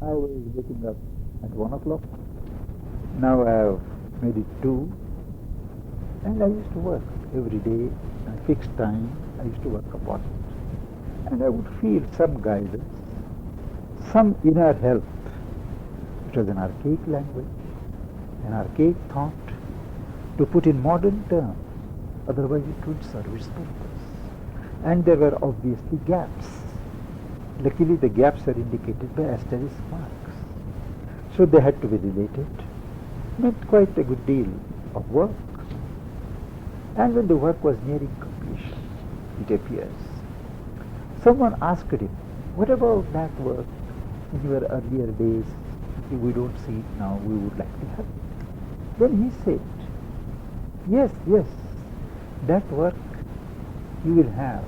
I was waking up at 1 o'clock. Now I have made it 2. And I used to work every day at a fixed time. I used to work upon it. And I would feel some guidance, some inner help. It was an archaic language, an archaic thought, to put in modern terms. Otherwise it would serve its purpose. And there were obviously gaps. Luckily the gaps are indicated by asterisk marks. So they had to be related. Meant quite a good deal of work. And when the work was nearing completion, it appears, someone asked him, what about that work in your earlier days? We don't see it now, we would like to have it. Then he said, yes, that work you will have.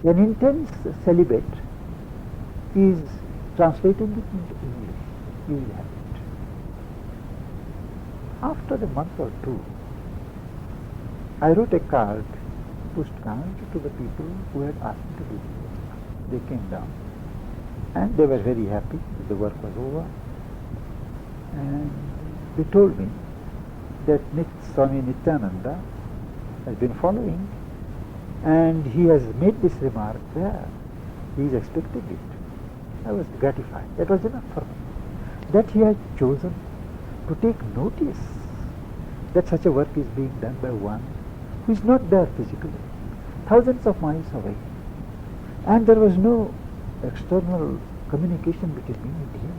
An intense celibate is translating it into English. You will have it. After a month or 2, I wrote a postcard to the people who had asked me to do the work. They came down and they were very happy that the work was over. And they told me that Swami Nityananda has been following and he has made this remark there. He is expecting it. I was gratified. That was enough for me. That he had chosen to take notice that such a work is being done by one who is not there physically, thousands of miles away. And there was no external communication between me and him.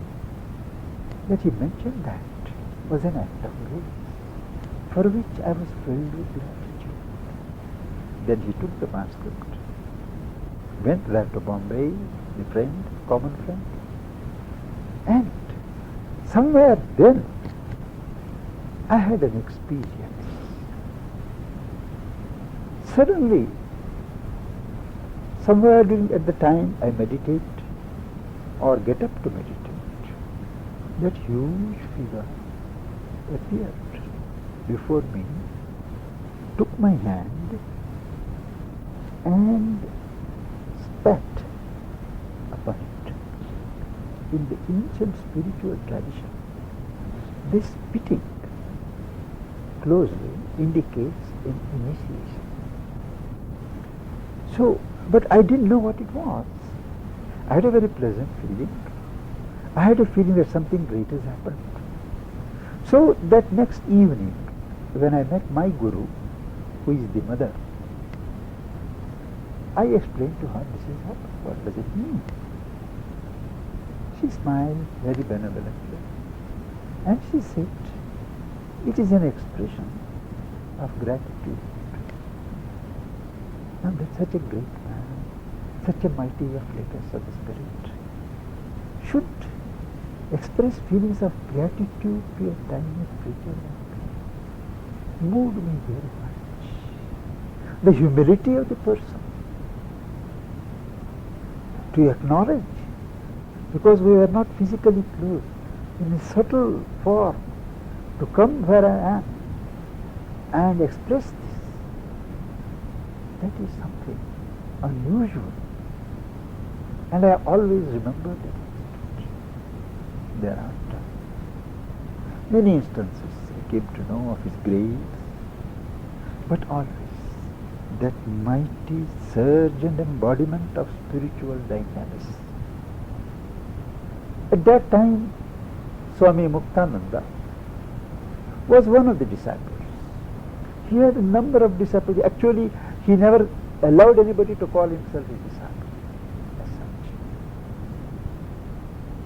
That he mentioned that was an act of grace, for which I was filled with gratitude. Then he took the manuscript, went there to Bombay, the friend, common friend, and somewhere then I had an experience. Suddenly, somewhere at the time I meditate or get up to meditate, that huge figure appeared before me, took my hand and spat upon it. In the ancient spiritual tradition, this spitting closely indicates an initiation. So, but I didn't know what it was. I had a very pleasant feeling. I had a feeling that something great has happened. So that next evening, when I met my guru, who is the mother, I explained to her, this has happened. What does it mean? She smiled very benevolently. And she said, it is an expression of gratitude. And that such a great man, such a mighty afflatus of the spirit, should express feelings of gratitude to a tiny creature like me. Moved me very much. The humility of the person to acknowledge, because we were not physically clothed, in a subtle form, to come where I am and express this. That is something unusual. And I always remember that thereafter. Many instances I came to know of his grace, but always that mighty surge and embodiment of spiritual dynamism. At that time, Swami Muktananda was one of the disciples. He had a number of disciples. Actually, he never allowed anybody to call himself a disciple as such.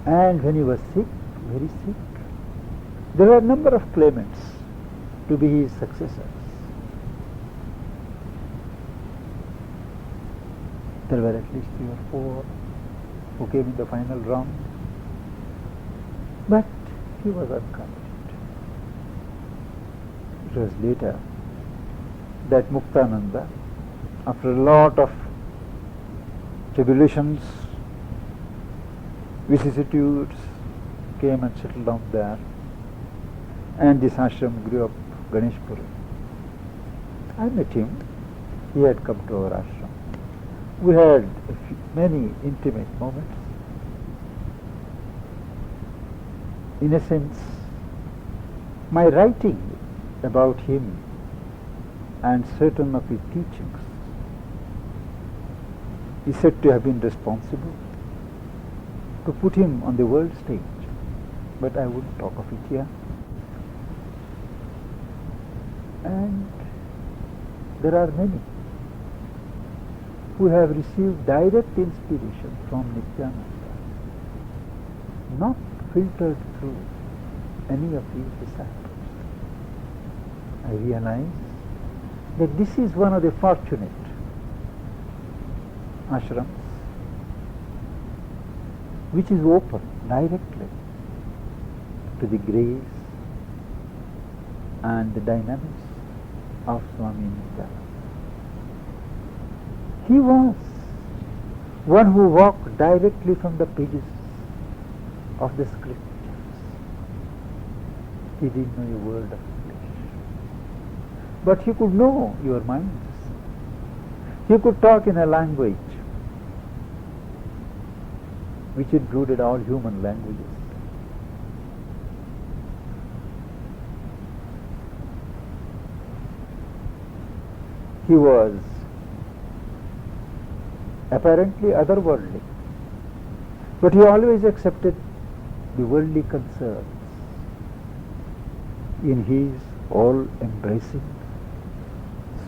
And when he was sick, very sick, there were a number of claimants to be his successors. There were at least 3 or 4 who came in the final round. But he was unconfident. It was later that Muktananda, after a lot of tribulations, vicissitudes, came and settled down there, and this ashram grew up Ganeshpura. I met him. He had come to our ashram. We had many intimate moments. in a sense, my writing about him and certain of his teachings is said to have been responsible to put him on the world stage, but I wouldn't talk of it here. And there are many who have received direct inspiration from Nityananda, not filtered through any of his disciples. I realize that this is one of the fortunate ashrams which is open directly to the grace and the dynamics of Swami Nityananda. He was one who walked directly from the pages of the scriptures. He didn't know a word of English, but he could know your minds. He could talk in a language which included all human languages. He was apparently otherworldly, but he always accepted the worldly concerns in his all-embracing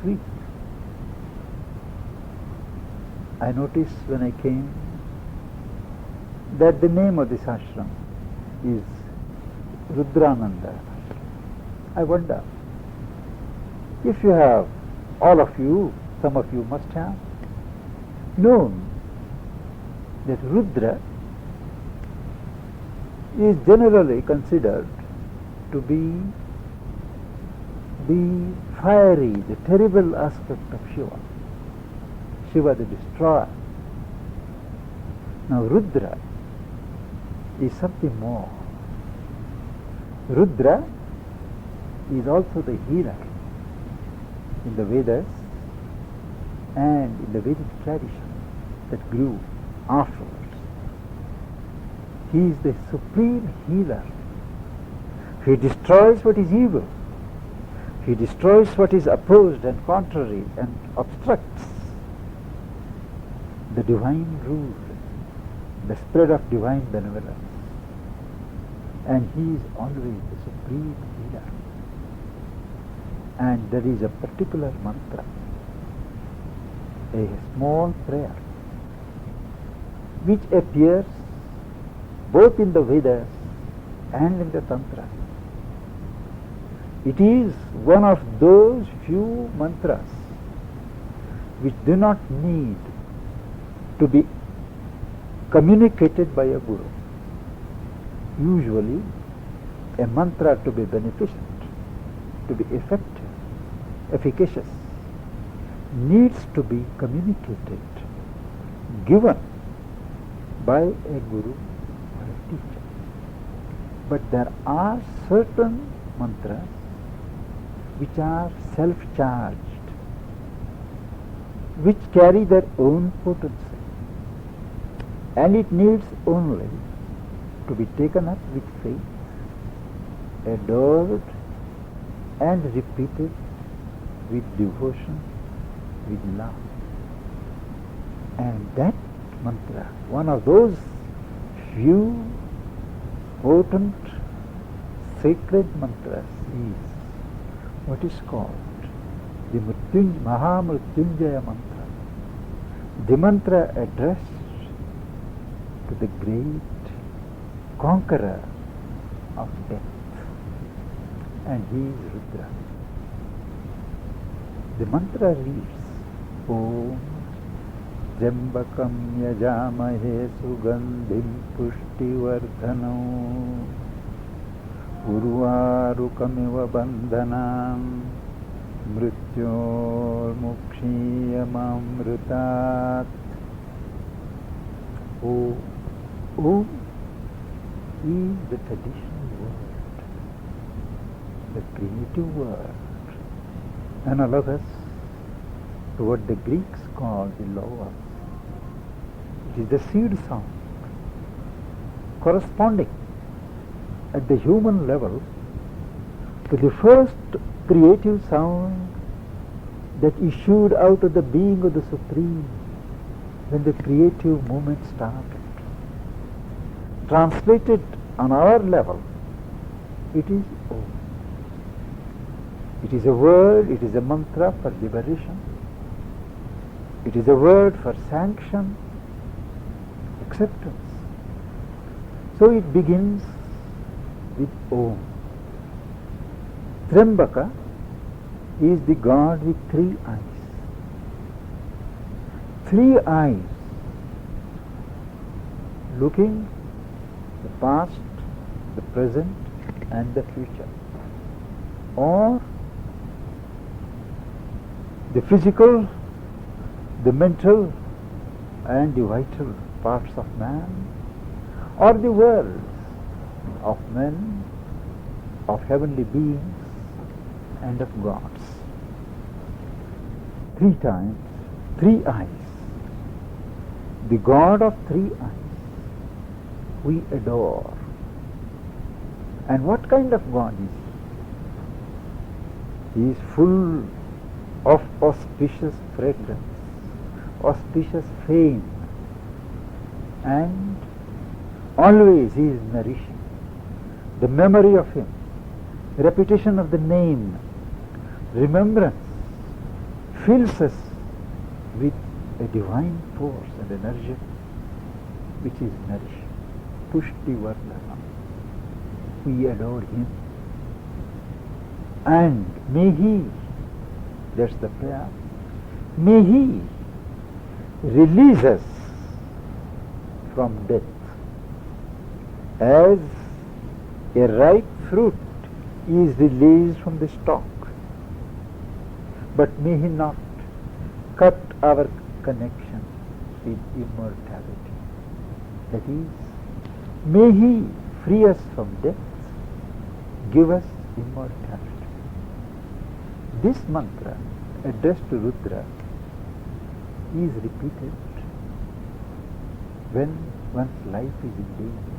sweet. I noticed when I came that the name of this ashram is Rudrananda. I wonder if you have, all of you, some of you must have known that Rudra is generally considered to be the fiery, the terrible aspect of Shiva. Shiva the destroyer. Now Rudra is something more. Rudra is also the healer in the Vedas and in the Vedic tradition that grew afterwards. He is the supreme healer. He destroys what is evil. He destroys what is opposed and contrary and obstructs the divine rule, the spread of divine benevolence. And he is always the supreme healer. And there is a particular mantra, a small prayer, which appears both in the Vedas and in the Tantra. It is one of those few mantras which do not need to be communicated by a guru. Usually, a mantra to be beneficent, to be effective, efficacious, needs to be communicated, given by a guru or a teacher. But there are certain mantras which are self-charged, which carry their own potency, and it needs only to be taken up with faith, adored and repeated with devotion, with love. And that mantra, one of those few potent sacred mantras, is what is called the Mahamrityunjaya mantra, the mantra addressed to the great conqueror of death, and he is Rudra. The mantra reads, Om Jambakam Yajamahe Sugandhim Pushtivardhanam Urvarukamiva Bandhanam Mrityor Mukshiyamamrutat. Om is the traditional word, the primitive word, analogous to what the Greeks called the logos. It is the seed sound corresponding at the human level to the first creative sound that issued out of the being of the Supreme when the creative movement started. Translated on our level, it is Om. It is a word, it is a mantra for liberation. It is a word for sanction, acceptance. So it begins with Om. Trambaka is the God with 3 eyes. 3 eyes looking the past, the present and the future, or the physical, the mental and the vital parts of man, or the worlds of men, of heavenly beings and of gods. 3 times, 3 eyes. The God of 3 eyes we adore. And what kind of God is he? He is full of auspicious fragrance, auspicious fame, and always he is nourishing. The memory of him, repetition of the name, remembrance fills us with a divine force and energy which is nourished. Pushti Vardhana. We adore him. And may he, that's the prayer, may he release us from death as a ripe fruit is released from the stalk. But may he not cut our connection with immortality. That is, may he free us from death, give us immortality. This mantra addressed to Rudra is repeated when one's life is in danger.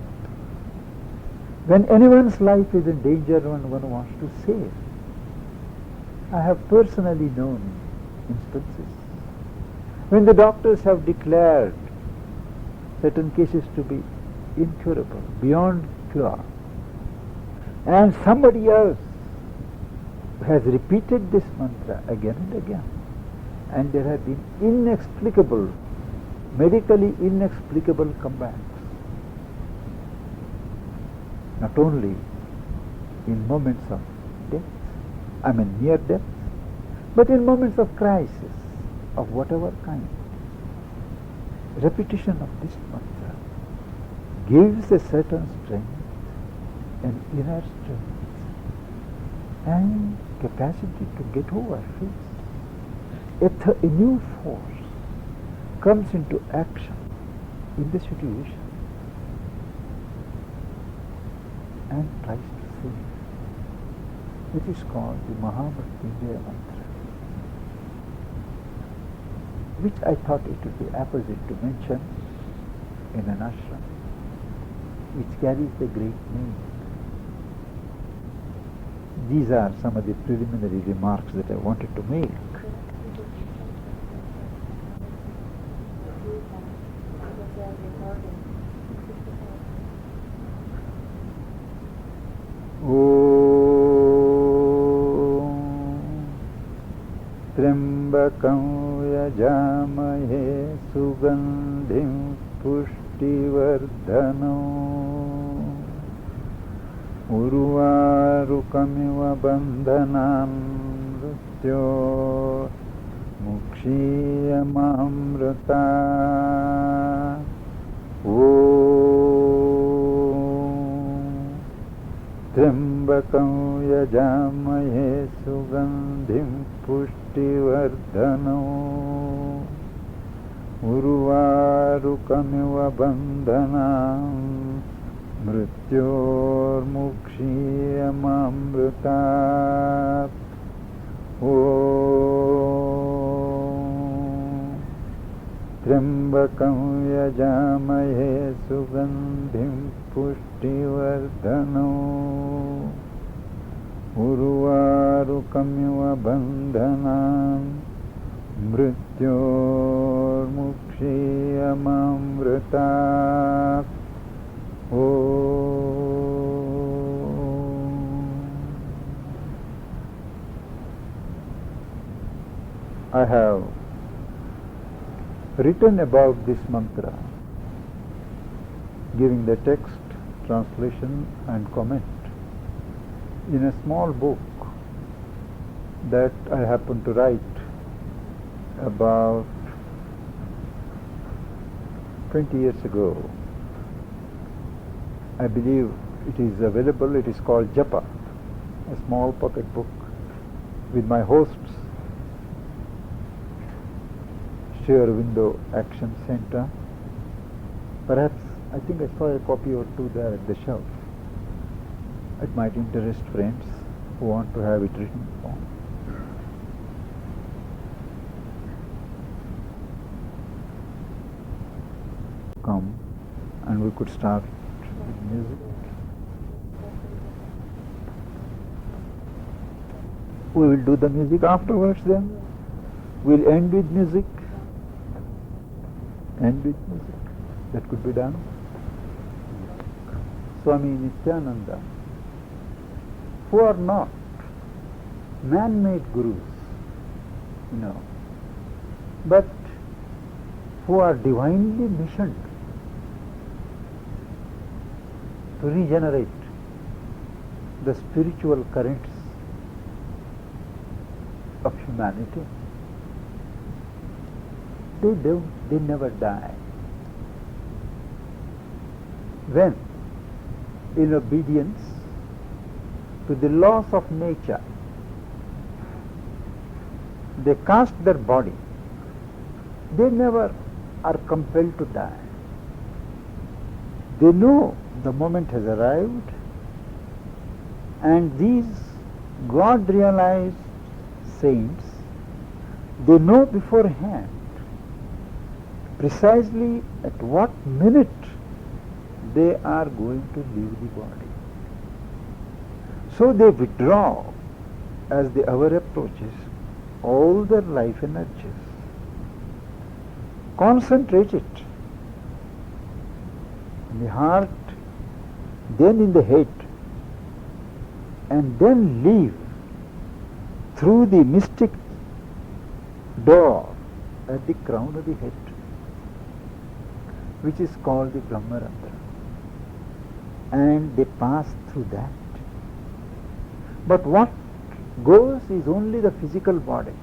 When anyone's life is in danger, one wants to save. I have personally known instances when the doctors have declared certain cases to be incurable, beyond cure, and somebody else has repeated this mantra again and again, and there have been inexplicable, medically inexplicable comebacks. Not only in moments of death, near death, but in moments of crisis of whatever kind. Repetition of this mantra gives a certain strength, an inner strength, and capacity to get over fears. A new force comes into action in the situation and tries to save. It is called the Mahamrityunjaya mantra, which I thought it would be apposite to mention in an ashram which carries the great name. These are some of the preliminary remarks that I wanted to make. त्र्यंबकं यजामहे सुगंधिं पुष्टिवर्धनम् उर्वारुकमिव बन्धनान् मृत्योर्मुक्षीयमामृता त्र्यंबकं यजामहे सुगंधिं पुष्टिवर्धनम् उर्वारुकमिव बन्धनान् मृत्योर्मुक्षीयमामृतात् त्र्यंबकं यजामहे सुगंधिं पुष्टिवर्धनो उर्वारुकमिव बन्धनान् मृत्योर्मुक्षीयममृतात् I have written about this mantra, giving the text, translation and comment in a small book that I happened to write about 20 years ago. I believe it is available. It is called Japa, a small pocket book with my hosts, Aurobindo Action Center. Perhaps, I think I saw a copy or two there at the shelf. It might interest friends who want to have it written form. Come and we could start with music. We will do the music afterwards then. We'll end with music. End with music. That could be done. Swami Nityananda, who are not man-made gurus, but who are divinely missioned to regenerate the spiritual currents of humanity. They never die. When, in obedience to the laws of nature, they cast their body, they never are compelled to die. They know the moment has arrived, and these God-realized saints, they know beforehand precisely at what minute they are going to leave the body. So they withdraw as the hour approaches all their life energies, concentrate it in the heart, then in the head, and then leave through the mystic door at the crown of the head, which is called the Brahmarandra, and they pass through that. But what goes is only the physical body.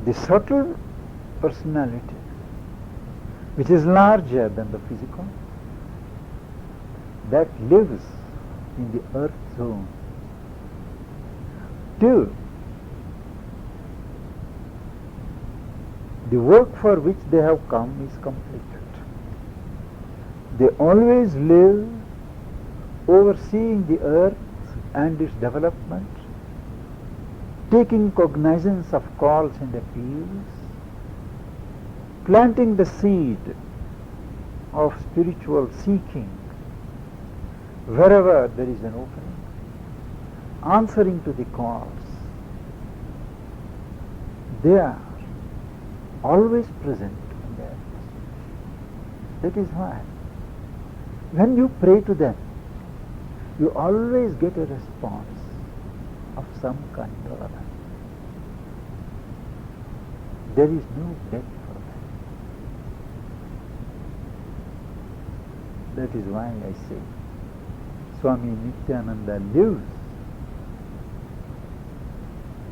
The subtle personality, which is larger than the physical, that lives in the earth zone till the work for which they have come is completed. They always live overseeing the earth and its development, taking cognizance of calls and appeals, planting the seed of spiritual seeking wherever there is an opening, answering to the calls. They are always present in the earth. That is why when you pray to them, you always get a response of some kind or other. There is no death for them. That is why I say Swami Nityananda lives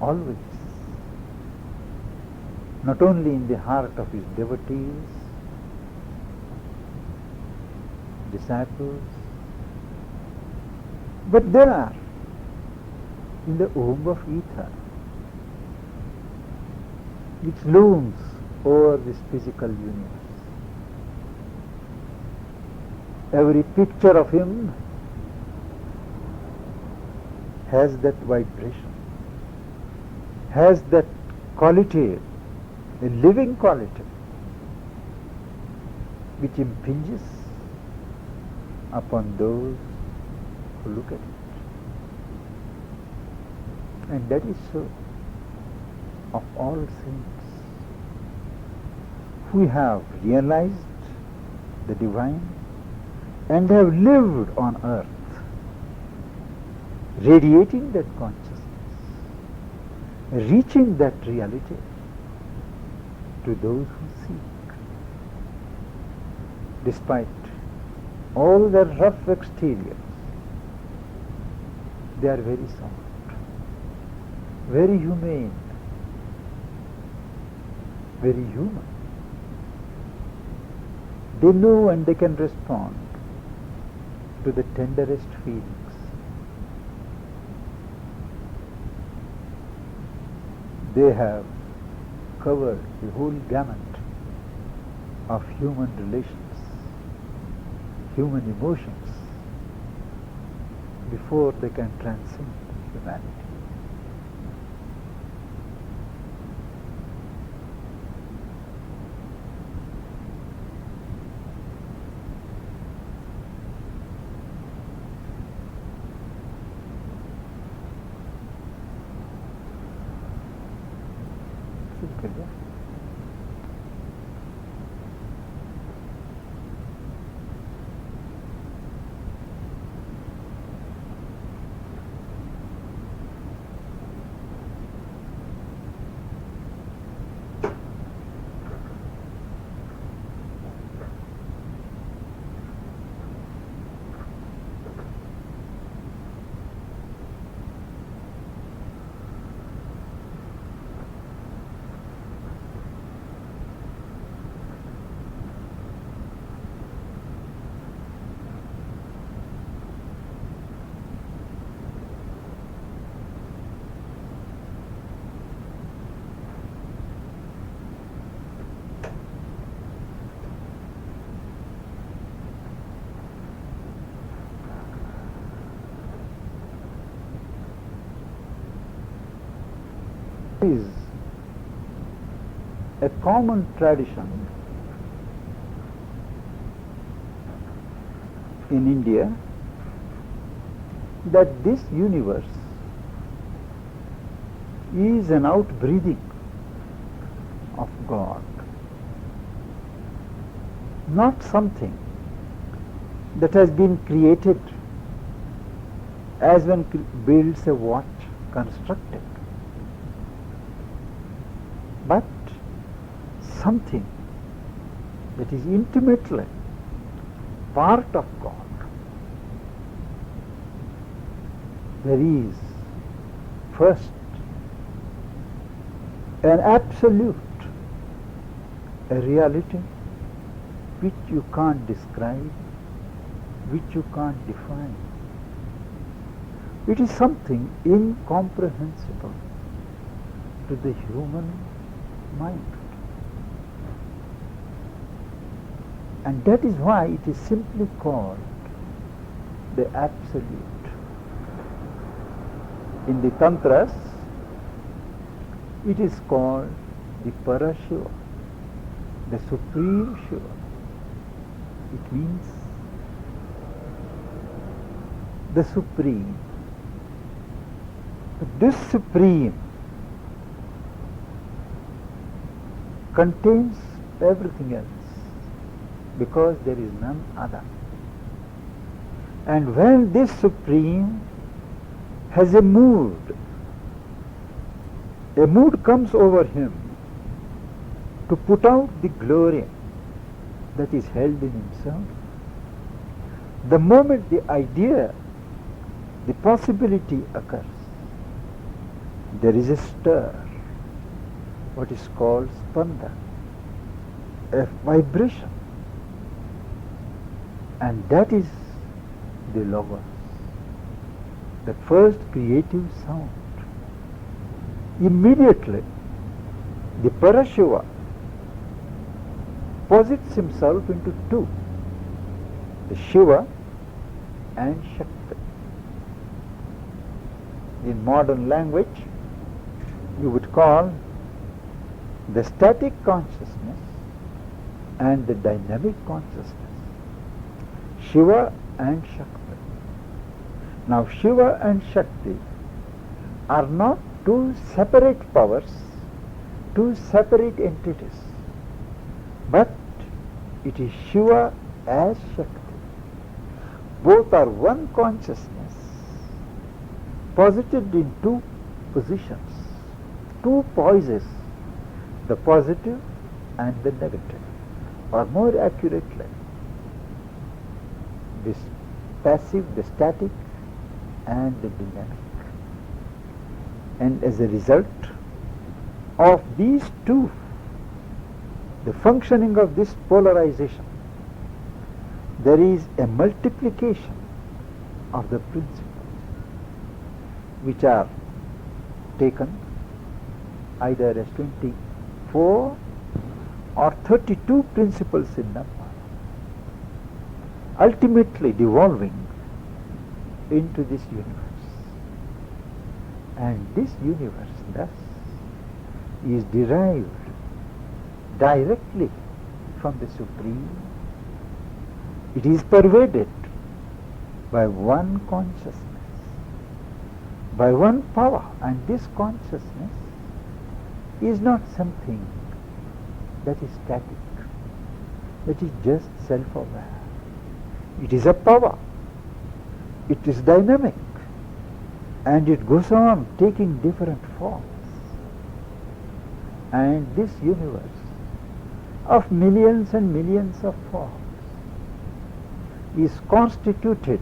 always, not only in the heart of his devotees, disciples, but they are in the womb of ether, which looms over this physical universe. Every picture of him has that vibration, has that quality, a living quality, which impinges upon those who look at it. And that is so of all saints. We have realized the divine and have lived on earth, radiating that consciousness, reaching that reality to those who seek. Despite all their rough exteriors, they are very soft, very humane, very human. They know and they can respond to the tenderest feelings. They have covered the whole gamut of human relations, human emotions, before they can transcend humanity. Simple, yeah? Is a common tradition in India that this universe is an outbreathing of God, not something that has been created as one builds a watch constructed, but something that is intimately part of God. There is first an absolute, a reality which you can't describe, which you can't define. It is something incomprehensible to the human mind. And that is why it is simply called the Absolute. In the Tantras, it is called the Parashiva, the Supreme Shiva. It means the Supreme. But this Supreme contains everything else, because there is none other. And when this Supreme has a mood comes over him to put out the glory that is held in himself. The moment the idea, the possibility occurs, there is a stir, what is called spanda, a vibration. And that is the Logos, the first creative sound. Immediately, the Parashiva posits himself into two, the Shiva and Shakti. In modern language, you would call the static consciousness and the dynamic consciousness. Shiva and Shakti. Now Shiva and Shakti are not two separate powers, two separate entities, but it is Shiva as Shakti. Both are one consciousness, posited in two positions, two poises, the positive and the negative, or more accurately, this passive, the static, and the dynamic. And as a result of these two, the functioning of this polarization, there is a multiplication of the principles, which are taken either as 24 or 32 principles in number, ultimately devolving into this universe. And this universe thus is derived directly from the Supreme. It is pervaded by one consciousness, by one power, and this consciousness is not something that is static, that is just self-aware. It is a power, it is dynamic, and it goes on taking different forms. And this universe of millions and millions of forms is constituted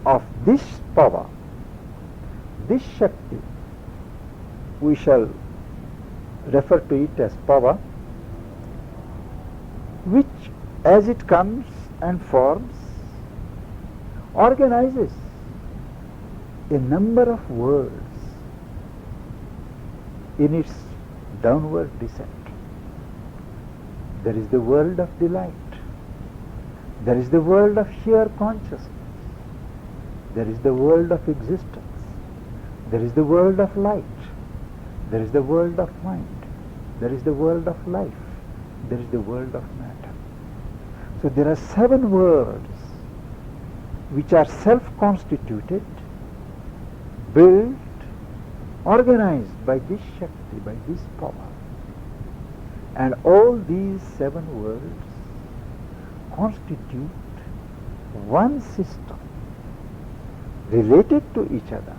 of this power, this Shakti. We shall refer to it as power, which as it comes and forms, organizes a number of worlds in its downward descent. There is the world of delight. There is the world of sheer consciousness. There is the world of existence. There is the world of light. There is the world of mind. There is the world of life. There is the world of matter. So there are 7 worlds which are self-constituted, built, organized by this Shakti, by this power. And all these 7 worlds constitute one system, related to each other,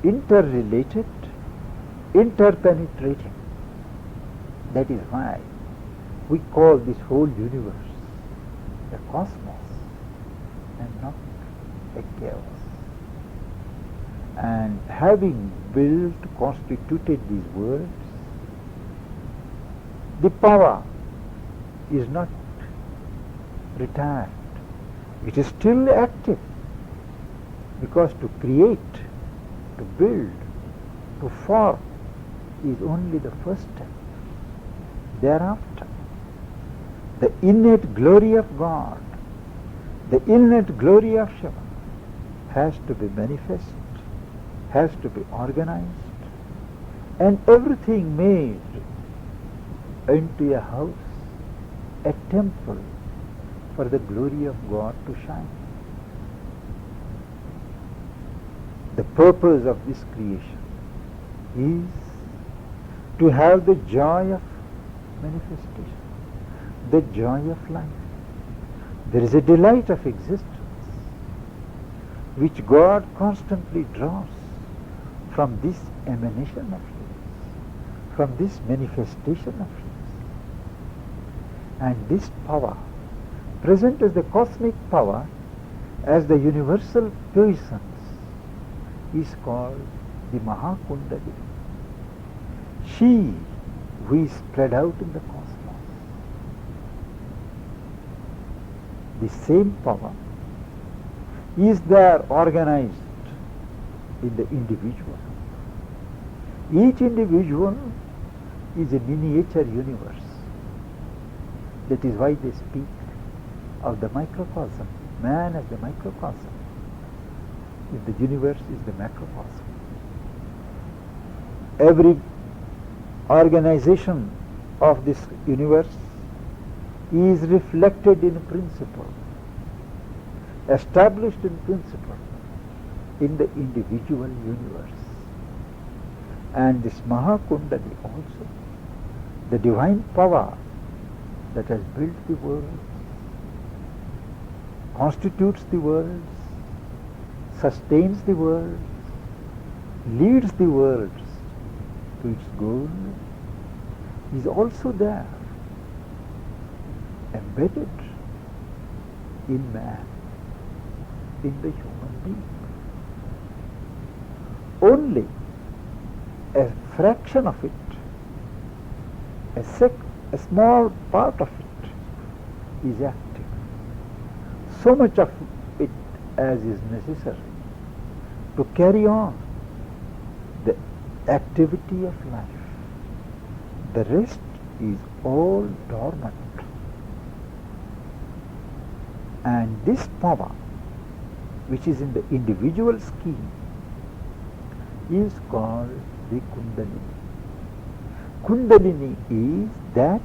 interrelated, interpenetrating. That is why we call this whole universe a cosmos and not a chaos. And having built, constituted these worlds, the power is not retired. It is still active, because to create, to build, to form is only the first step. Thereafter, the innate glory of God, the innate glory of Shiva has to be manifest, has to be organized, and everything made into a house, a temple for the glory of God to shine. The purpose of this creation is to have the joy of manifestation, the joy of life. There is a delight of existence which God constantly draws from this emanation of His, from this manifestation of His. And this power, present as the cosmic power, as the universal puissance, is called the Mahakundalini. She who is spread out in the cosmos. The same power is there organized in the individual. Each individual is a miniature universe. That is why they speak of the microcosm, man as the microcosm, if the universe is the macrocosm. Every organization of this universe is reflected in principle, established in principle in the individual universe. And this Mahakundali also, the divine power that has built the world, constitutes the world, sustains the world, leads the world to its goal, is also there, embedded in man, in the human being. Only a fraction of it, a small part of it is active. So much of it as is necessary to carry on the activity of life. The rest is all dormant. And this power, which is in the individual scheme, is called the Kundalini. Kundalini is that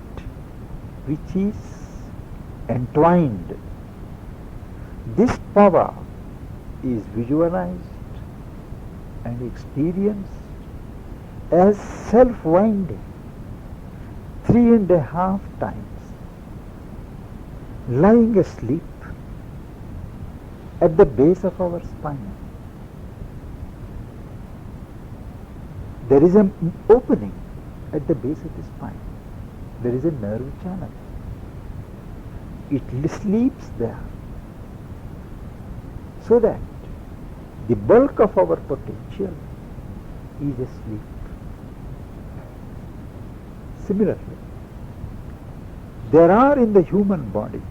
which is entwined. This power is visualized and experienced as self-winding 3.5 times, lying asleep at the base of our spine. There is an opening at the base of the spine. There is a nerve channel. It sleeps there, so that the bulk of our potential is asleep. Similarly, there are in the human body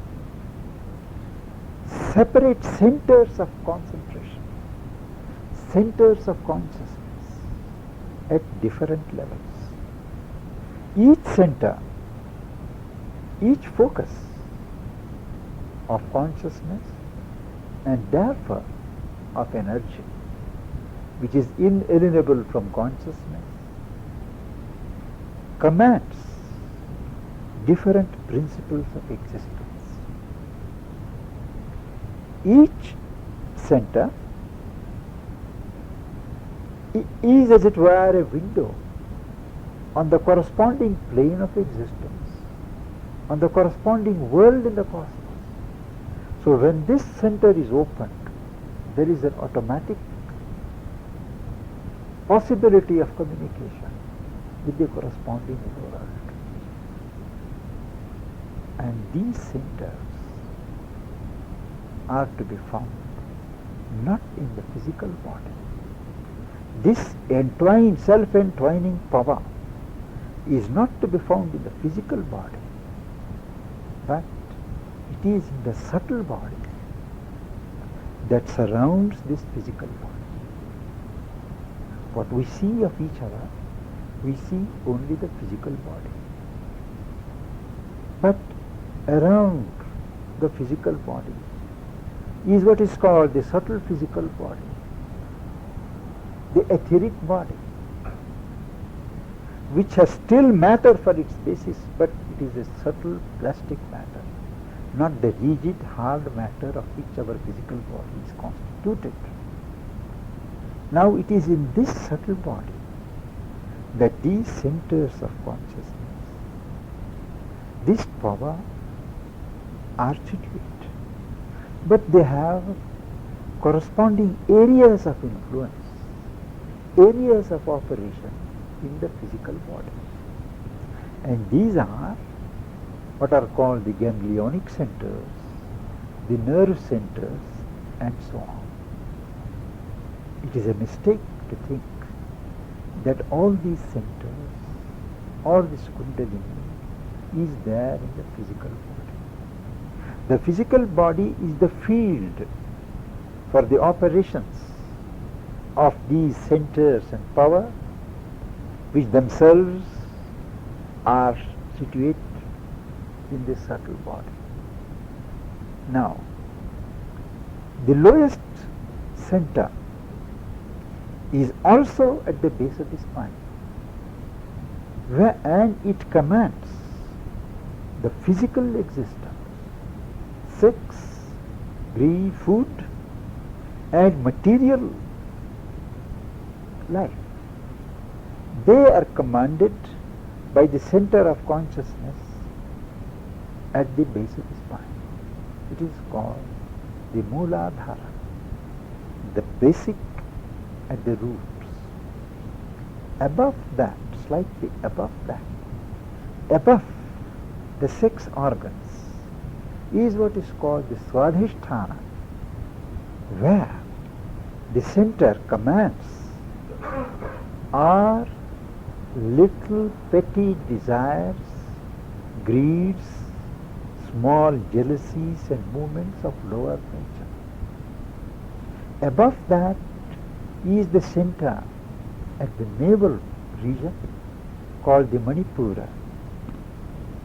separate centers of concentration, centers of consciousness at different levels. Each center, each focus of consciousness and therefore of energy, which is inalienable from consciousness, commands different principles of existence. Each center is, as it were, a window on the corresponding plane of existence, on the corresponding world in the cosmos. So when this center is opened, there is an automatic possibility of communication with the corresponding world. And these centers are to be found not in the physical body. This entwined, self-entwining power is not to be found in the physical body, but it is in the subtle body that surrounds this physical body. What we see of each other, we see only the physical body. But around the physical body is what is called the subtle physical body, the etheric body, which has still matter for its basis, but it is a subtle plastic matter, not the rigid, hard matter of which our physical body is constituted. Now it is in this subtle body that these centers of consciousness, this power, are situated. But they have corresponding areas of influence, areas of operation in the physical body. And these are what are called the ganglionic centers, the nerve centers, and so on. It is a mistake to think that all these centers, all this Kundalini, is there in the physical body. The physical body is the field for the operations of these centers and power, which themselves are situated in this subtle body. Now, the lowest center is also at the base of the spine, and it commands the physical existence, sex, agree food and material life. They are commanded by the center of consciousness at the base of the spine. It is called the Mooladhara, the basic at the roots. Above that, slightly above that, above the sex organs, is what is called the Swadhisthana, where the center commands are little petty desires, greeds, small jealousies and movements of lower nature. Above that is the center at the navel region called the Manipura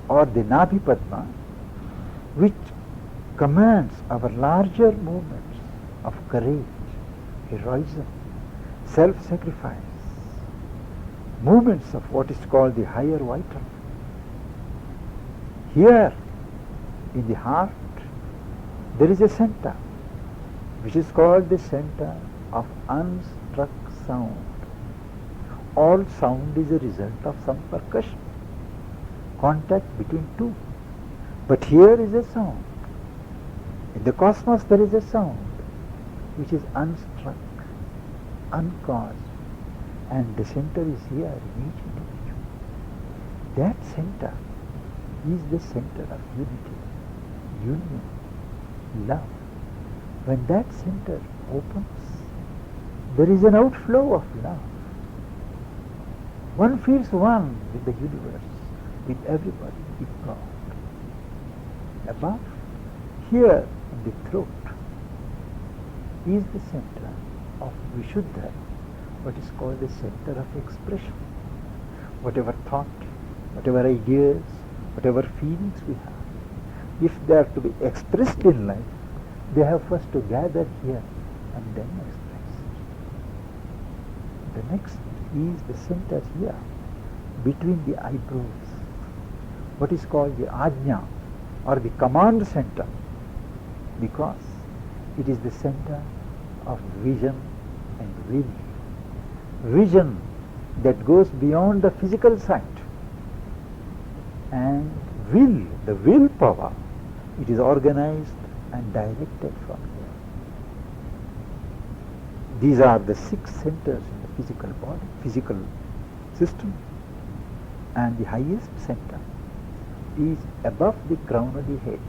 or the Nabhi Padma, which commands our larger movements of courage, heroism, self-sacrifice, movements of what is called the higher vital. Here in the heart there is a center which is called the center of unstruck sound. All sound is a result of some percussion, contact between two. But here is a sound. In the cosmos there is a sound which is unstruck, uncaused, and the center is here in each individual. That center is the center of unity, union, love. When that center opens, there is an outflow of love. One feels one with the universe, with everybody, with God. Above, here in the throat, is the center of Vishuddha, what is called the center of expression. Whatever thought, whatever ideas, whatever feelings we have, if they are to be expressed in life, they have first to gather here and then expressed. The next is the center here, between the eyebrows, what is called the Ajna, or the command center, because it is the center of vision and will. Vision that goes beyond the physical sight, and will, the willpower, it is organized and directed from here. These are the 6 centers in the physical body, physical system, and the highest center is above the crown of the head.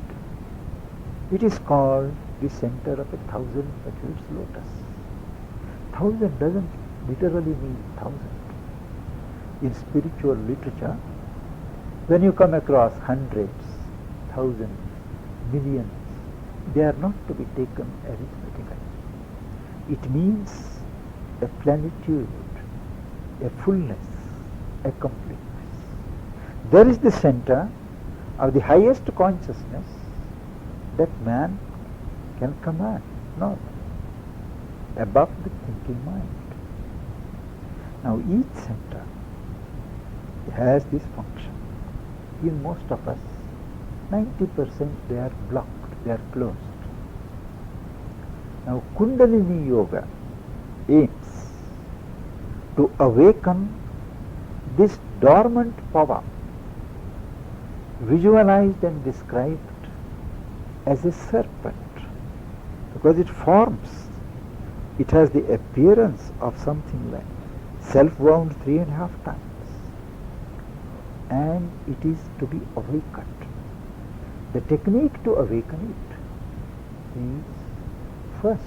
It is called the center of 1,000 petals lotus. 1,000 doesn't literally mean 1,000. In spiritual literature, when you come across hundreds, thousands, millions, they are not to be taken arithmetically. It means a plenitude, a fullness, a completeness. There is the center of the highest consciousness that man can command, not above the thinking mind. Now each center has this function. In most of us, 90% they are blocked, they are closed. Now Kundalini Yoga aims to awaken this dormant power, visualized and described as a serpent, because it forms, it has the appearance of something like self-wound 3.5 times, and it is to be awakened. The technique to awaken it is first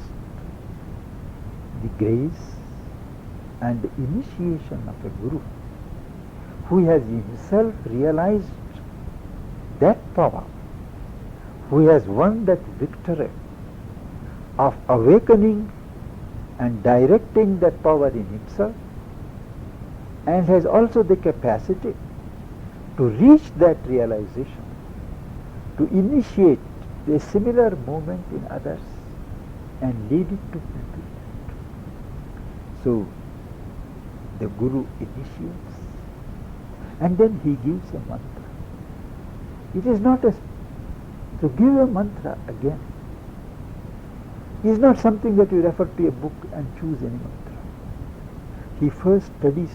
the grace and the initiation of a guru who has himself realized that power, who has won that victory of awakening and directing that power in himself, and has also the capacity to reach that realization, to initiate a similar movement in others and lead it to fulfillment. So the Guru initiates and then he gives a mantra. It is not to give a mantra again. is not something that you refer to a book and choose any mantra. He first studies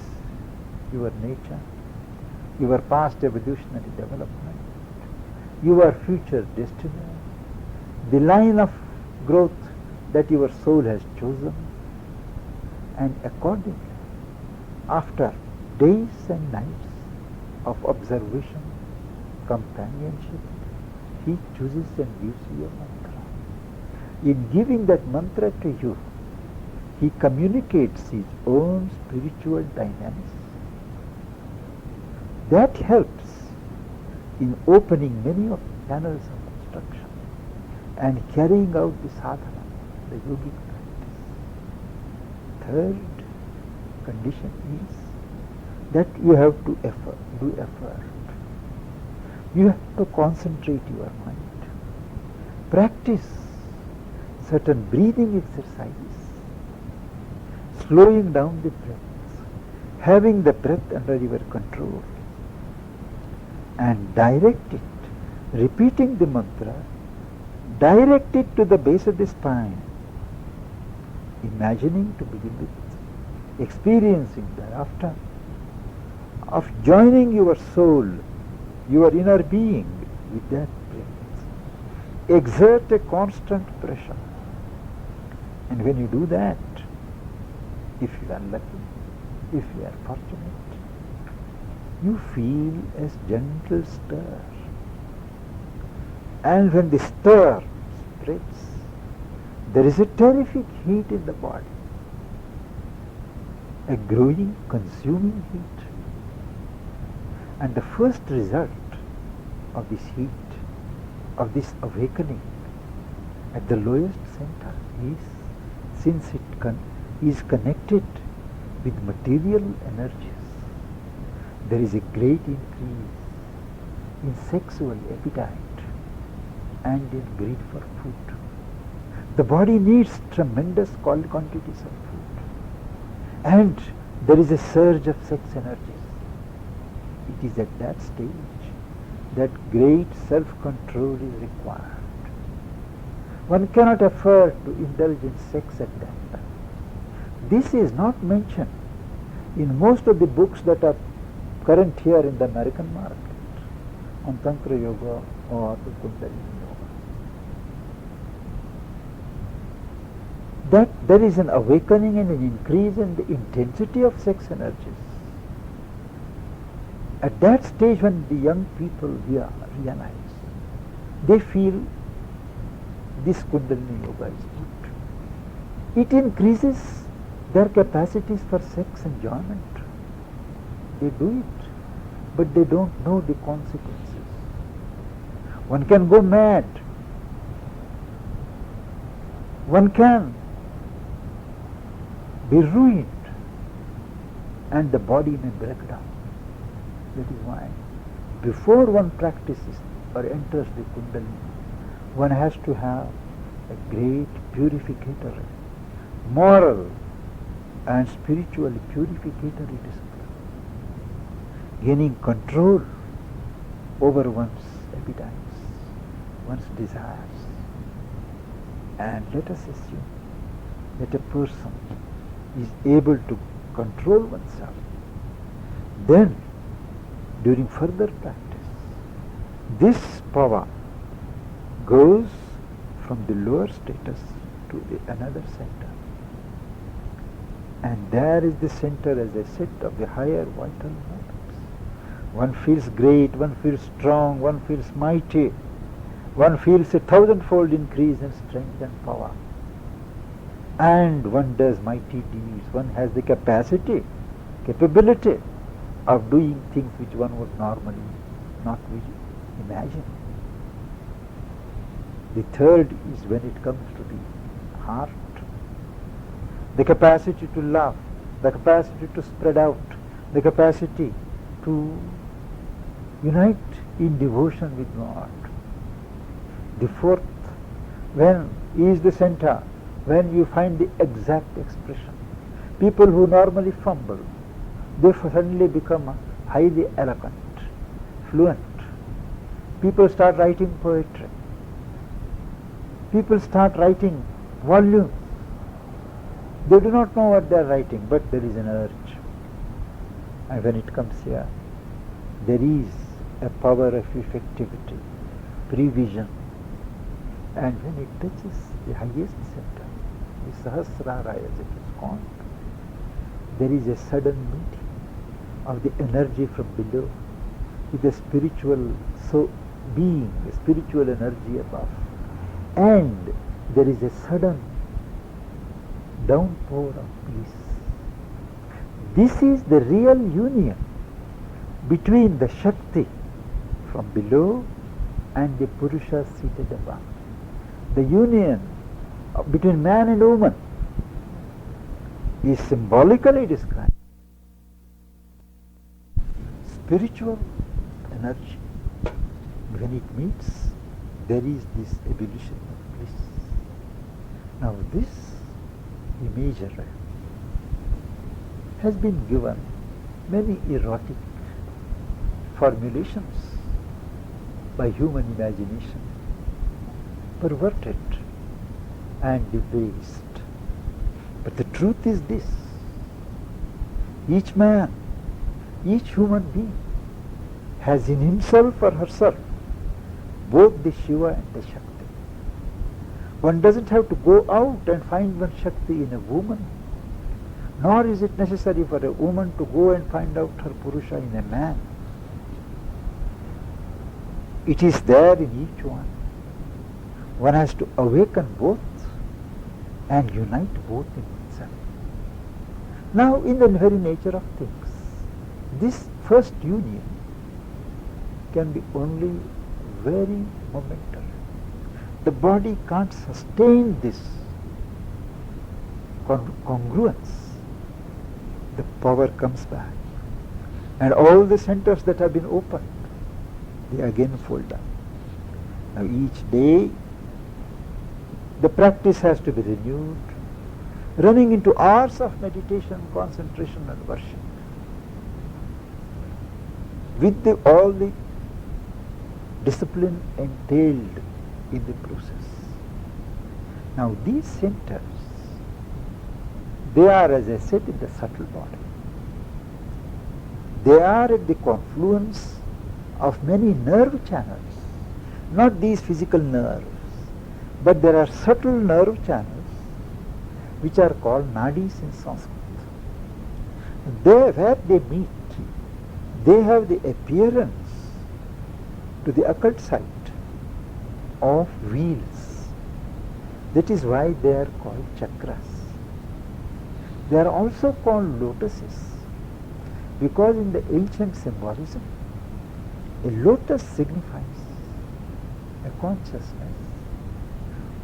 your nature, your past evolutionary development, your future destiny, the line of growth that your soul has chosen, and accordingly, after days and nights of observation, companionship, he chooses and gives you a mantra. In giving that mantra to you, he communicates his own spiritual dynamics. That helps in opening many of the channels of instruction and carrying out the sadhana, the yogic practice. Third condition is that you have to do effort. You have to concentrate your mind. Practice certain breathing exercises, slowing down the breath, having the breath under your control, and direct it, repeating the mantra, direct it to the base of the spine, imagining to begin with, experiencing thereafter, of joining your soul, your inner being with that breath. Exert a constant pressure. And when you do that, if you are lucky, if you are fortunate, you feel a gentle stir. And when the stir spreads, there is a terrific heat in the body, a growing, consuming heat. And the first result of this heat, of this awakening at the lowest center is, since it is connected with material energies, there is a great increase in sexual appetite and in greed for food. The body needs tremendous quantities of food, and there is a surge of sex energies. It is at that stage that great self-control is required. One cannot afford to indulge in sex at that time. This is not mentioned in most of the books that are current here in the American market on Tantra Yoga or the Kundalini Yoga. That there is an awakening and an increase in the intensity of sex energies. At that stage, when the young people realize, they feel this Kundalini Yoga is good. It increases their capacities for sex enjoyment. They do it, but they don't know the consequences. One can go mad. One can be ruined, and the body may break down. That is why, before one practices or enters the Kundalini, one has to have a great purificatory, moral and spiritually purificatory discipline, gaining control over one's appetites, one's desires. And let us assume that a person is able to control oneself. Then, during further practice, this power goes from the lower status to another center. And there is the center, as I said, of the higher vital moments. One feels great, one feels strong, one feels mighty, one feels a thousandfold increase in strength and power. And one does mighty deeds, one has the capability of doing things which one would normally not imagine. The third is when it comes to the heart, the capacity to love, the capacity to spread out, the capacity to unite in devotion with God. The fourth, when is the center, when you find the exact expression. People who normally fumble, they suddenly become highly eloquent, fluent. People start writing poetry. People start writing volume. They do not know what they are writing, but there is an urge. And when it comes here, there is a power of effectivity, prevision. And when it touches the highest center, the Sahasrara as it is called, there is a sudden meeting of the energy from below with the spiritual being, the spiritual energy above. And there is a sudden downpour of bliss. This is the real union between the Shakti from below and the Purusha seated above. The union between man and woman is symbolically described. Spiritual energy, when it meets, there is this ebullition of bliss. Now this imagery has been given many erotic formulations by human imagination, perverted and debased. But the truth is this: each man, each human being has in himself or herself both the Shiva and the Shakti. One doesn't have to go out and find one Shakti in a woman, nor is it necessary for a woman to go and find out her Purusha in a man. It is there in each one. One has to awaken both and unite both in oneself. Now, in the very nature of things, this first union can be only very momentary. The body can't sustain this congruence. The power comes back, and all the centers that have been opened, they again fold down. Now each day the practice has to be renewed, running into hours of meditation, concentration and worship, with all the discipline entailed in the process. Now these centers, they are, as I said, in the subtle body. They are at the confluence of many nerve channels, not these physical nerves, but there are subtle nerve channels which are called nadis in Sanskrit. There, where they meet, they have the appearance to the occult sight of wheels. That is why they are called chakras. They are also called lotuses, because in the ancient symbolism, a lotus signifies a consciousness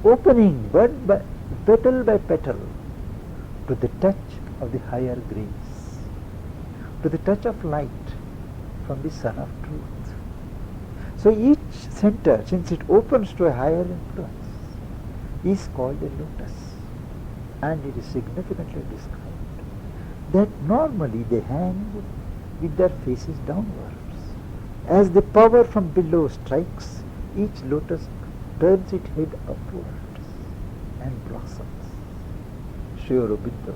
opening petal by petal to the touch of the higher grace, to the touch of light from the Sun of Truth. So each center, since it opens to a higher influence, is called a lotus. And it is significantly described that normally they hang with their faces downwards. As the power from below strikes, each lotus turns its head upwards and blossoms. Sri Aurobindo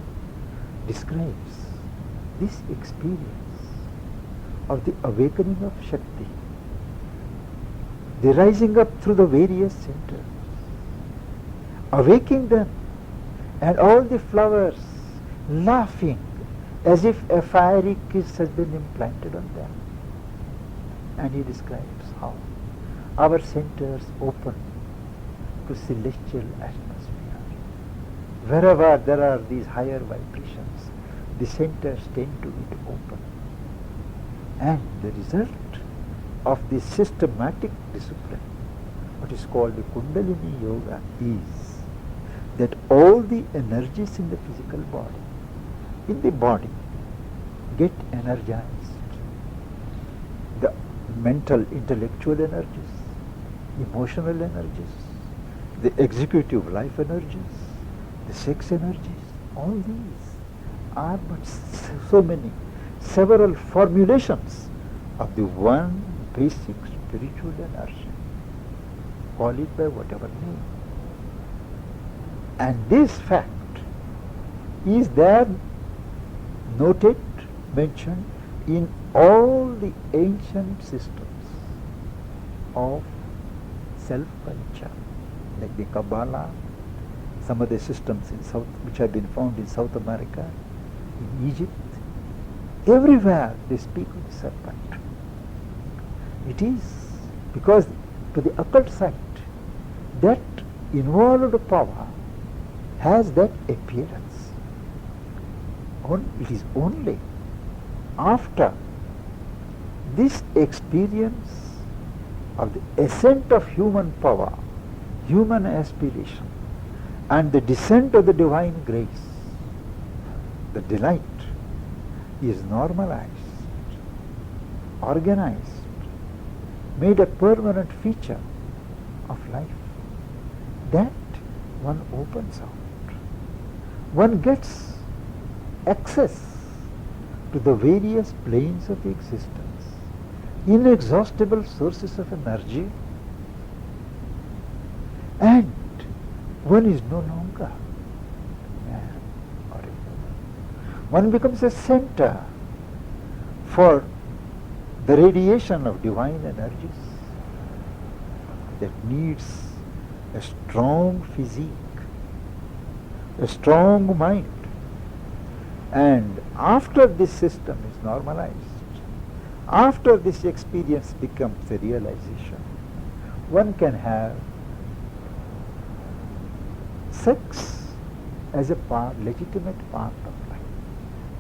describes this experience of the awakening of Shakti, the rising up through the various centers, awaking them, and all the flowers laughing as if a fiery kiss has been implanted on them. And he describes how our centers open to celestial atmosphere. Wherever there are these higher vibrations, the centers tend to be open. And the result of this systematic discipline, what is called the Kundalini Yoga, is that all the energies in the physical body, get energized. The mental, intellectual energies, emotional energies, the executive life energies, the sex energies, all these are but several formulations of the one basic spiritual energy. Call it by whatever name. And this fact is there noted, mentioned in all the ancient systems of self-culture, like the Kabbalah, some of the systems in South, which have been found in South America, in Egypt. Everywhere they speak of the serpent. It is because to the occult sight, that involved power has that appearance. It is only after this experience of the ascent of human power, human aspiration, and the descent of the divine grace, the delight is normalized, organized, made a permanent feature of life. That one opens out. One gets access to the various planes of existence, inexhaustible sources of energy, and one is no longer man or a woman. One becomes a center for the radiation of divine energies that needs a strong physique, a strong mind. And after this system is normalized, after this experience becomes a realization, one can have sex as a legitimate part of life.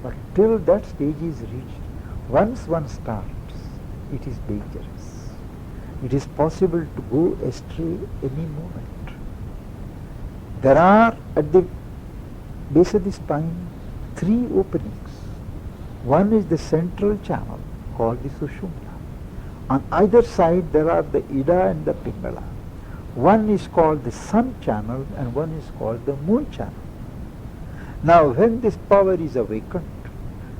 But till that stage is reached, once one starts, it is dangerous. It is possible to go astray any moment. There are at the base of the spine 3 openings. One is the central channel called the Sushumna. On either side there are the Ida and the Pingala. One is called the sun channel and one is called the moon channel. Now when this power is awakened,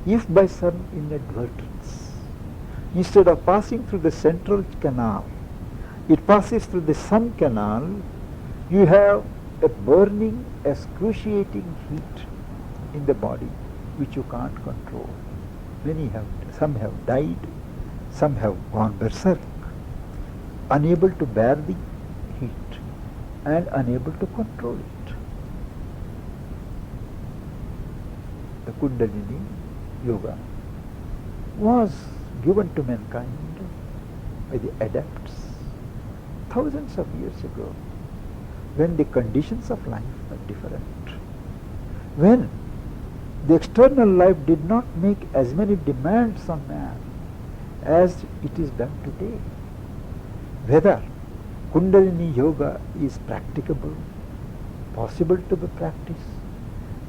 if by some inadvertence, instead of passing through the central canal, it passes through the sun canal, you have a burning, excruciating heat in the body which you can't control. Some have died, some have gone berserk, unable to bear the heat and unable to control it. The Kundalini Yoga was given to mankind by the adepts thousands of years ago, when the conditions of life were different, when the external life did not make as many demands on man as it is done today. Whether Kundalini Yoga is practicable, possible to be practiced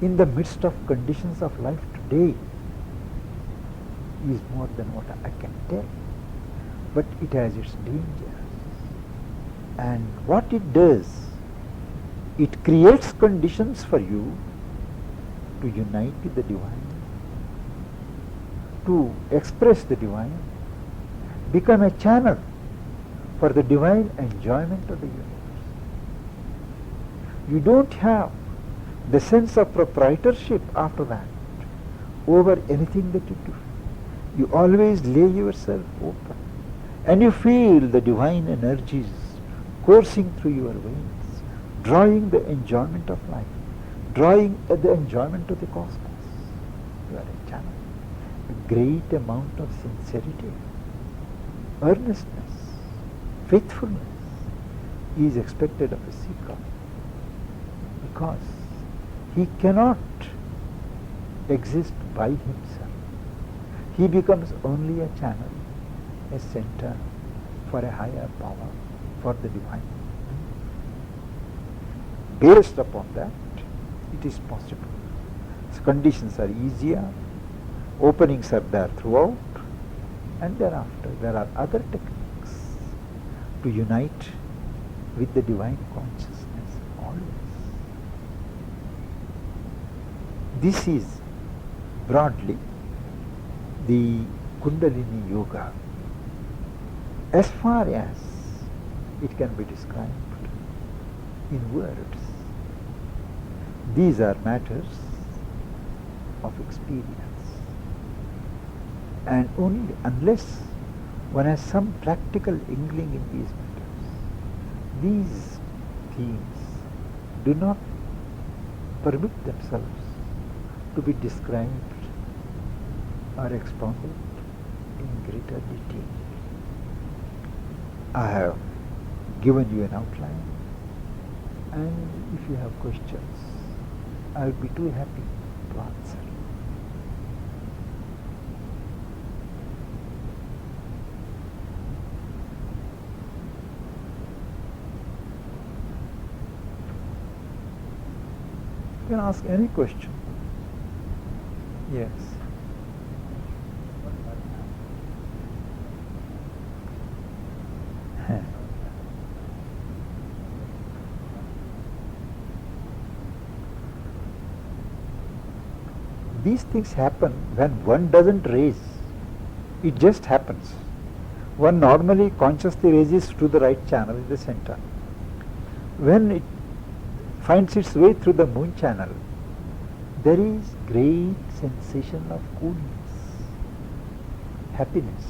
in the midst of conditions of life today is more than what I can tell. But it has its dangers. And what it does, it creates conditions for you to unite with the divine, to express the divine, become a channel for the divine enjoyment of the universe. You don't have the sense of proprietorship after that over anything that you do. You always lay yourself open and you feel the divine energies coursing through your veins, drawing the enjoyment of life, drawing the enjoyment of the cosmos. You are a channel. A great amount of sincerity, earnestness, faithfulness is expected of a seeker, because he cannot exist by himself. He becomes only a channel, a center for a higher power, for the divine. Based upon that, it is possible. So conditions are easier, openings are there throughout, and thereafter there are other techniques to unite with the divine consciousness always. This is broadly the Kundalini Yoga as far as it can be described in words. These are matters of experience. And only unless one has some practical inkling in these matters, these themes do not permit themselves to be described or expounded in greater detail. I have given you an outline, and if you have questions, I would be too happy to answer. You can ask any question. Yes. These things happen when one doesn't raise. It just happens. One normally consciously raises to the right channel in the center. When it finds its way through the moon channel, there is great sensation of coolness, happiness,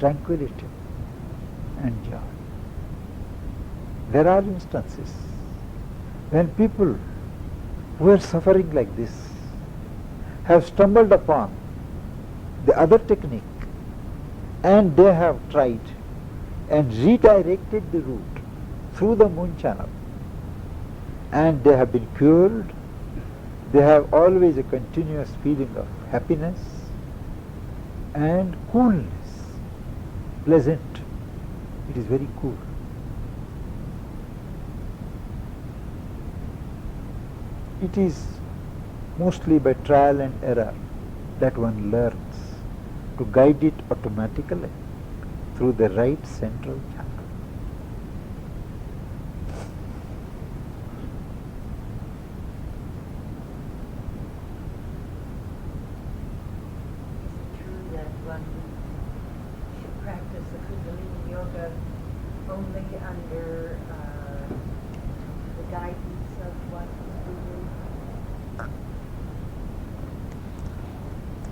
tranquility and joy. There are instances when people who are suffering like this have stumbled upon the other technique, and they have tried and redirected the route through the moon channel, and they have been cured. They have always a continuous feeling of happiness and coolness, pleasant. It is very cool. It is mostly by trial and error that one learns to guide it automatically through the right central channel. Is it true that one should practice the Kundalini Yoga only under the guidance of one guru?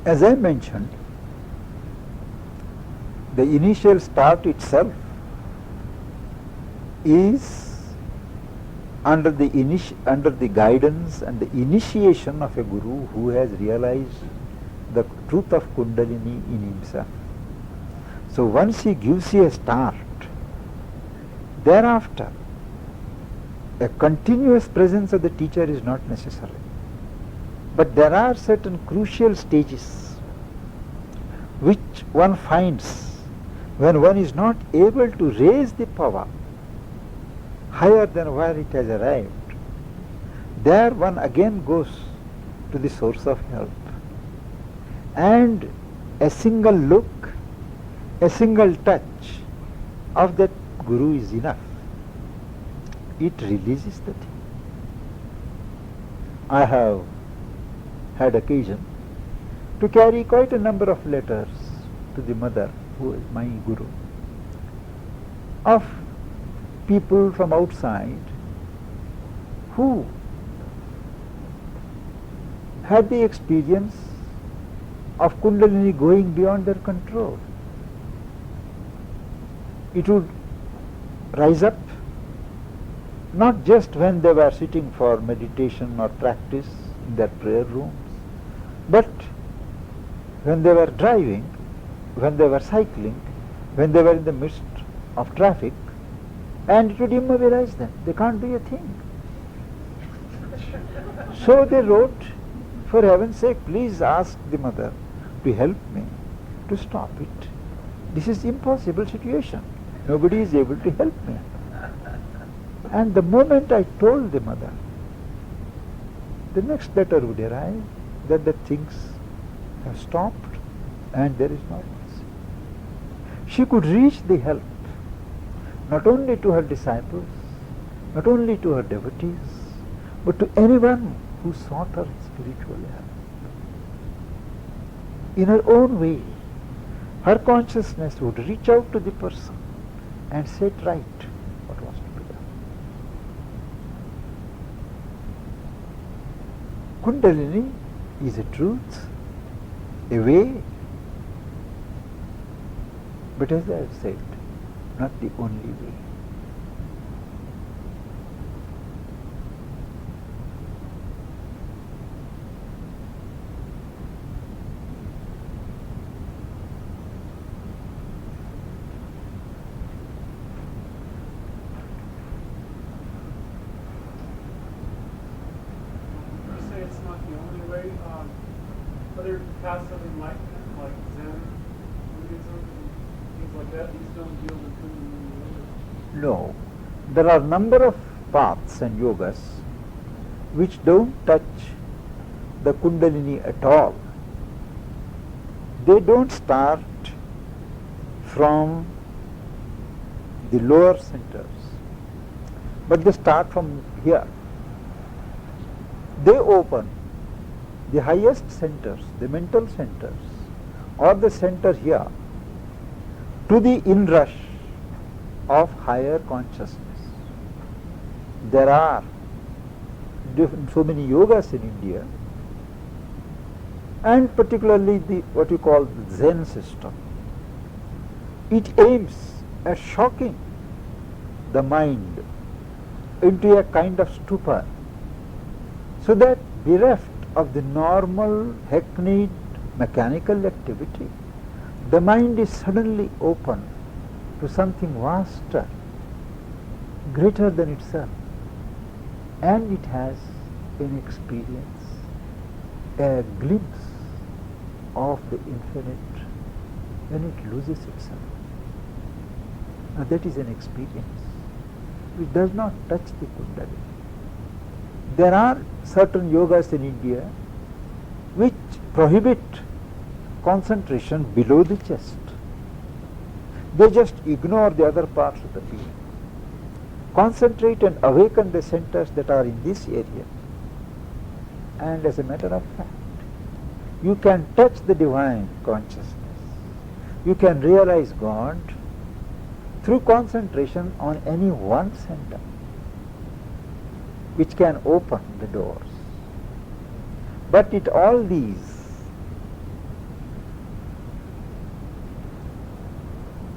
As I mentioned, the initial start itself is under the guidance and the initiation of a guru who has realized the truth of Kundalini in himself. So once he gives you a start, thereafter a continuous presence of the teacher is not necessary. But there are certain crucial stages which one finds when one is not able to raise the power higher than where it has arrived. There one again goes to the source of help, and a single look, a single touch of that guru is enough. It releases the thing. I have had occasion to carry quite a number of letters to the mother, who is my guru, of people from outside who had the experience of Kundalini going beyond their control. It would rise up not just when they were sitting for meditation or practice in their prayer rooms, but when they were driving, when they were cycling, when they were in the midst of traffic, and it would immobilize them. They can't do a thing. So they wrote, for heaven's sake, please ask the mother to help me to stop it. This is impossible situation. Nobody is able to help me. And the moment I told the mother, the next letter would arrive that the things have stopped and there is normalcy. She could reach the help not only to her disciples, not only to her devotees, but to anyone who sought her spiritual help. In her own way, her consciousness would reach out to the person and set right what was to be done. Kundalini is a truth, a way, but as I have said, not the only way. You say it's not the only way. Other paths of enlightenment, like Zen, Buddhism, and things like that, these don't deal with Kundalini yoga. No, there are number of paths and yogas which don't touch the Kundalini at all. They don't start from the lower centers, but they start from here. They open the highest centers, the mental centers, or the center here, to the inrush of higher consciousness. There are so many yogas in India, and particularly what you call the Zen system. It aims at shocking the mind into a kind of stupor, so that bereft of the normal, hackneyed, mechanical activity, the mind is suddenly open to something vaster, greater than itself, and it has an experience, a glimpse of the infinite when it loses itself. Now that is an experience which does not touch the Kundalini. There are certain yogas in India which prohibit concentration below the chest. They just ignore the other parts of the being. Concentrate and awaken the centers that are in this area. And as a matter of fact, you can touch the divine consciousness. You can realize God through concentration on any one center, which can open the doors. But all these